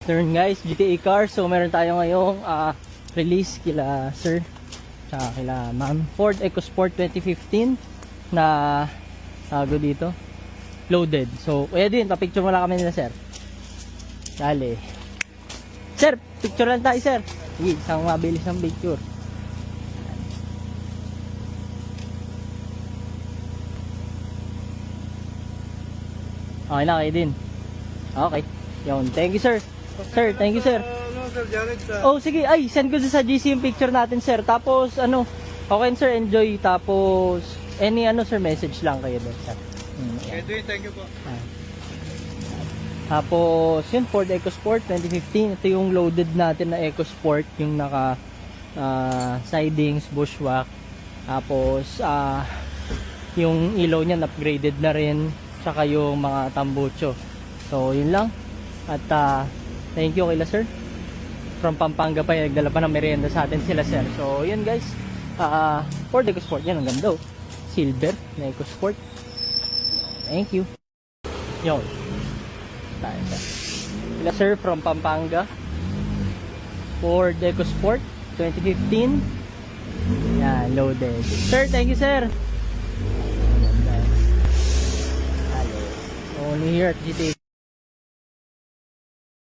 afternoon guys, GTA Cars. So meron tayo ngayong release kila sir tsaka kila ma'am. Ford EcoSport 2015 na tago dito, loaded. So kuya din, papicture mo lang kami nila sir. Dali sir, picture lang tayo sir. Sige, isang mabilis ng picture. Okay na kayo din. Okay, yun, thank you sir. Sir, thank you sir. Sir Jared, Oh sige, ay send ko sa GC yung picture natin sir. Tapos ano, okay sir, enjoy. Tapos any sir, message lang kayo doon sir. Edwin, thank you po. Tapos yun, Ford EcoSport 2015. Ito yung loaded natin na EcoSport, yung naka sidings, bushwhack. Tapos yung ilaw niya upgraded na rin, saka yung mga tambucho. So yun lang. At thank you kay sir. From Pampanga pa, nagdala pa ng merienda sa atin sila sir. So yun guys, Ford EcoSport yan, ang ganda oh. Silver na EcoSport. Thank you. Yun tayo sir. Sila sir from Pampanga, Ford EcoSport 2015. Yan, loaded. Sir, thank you sir. Only here at GTA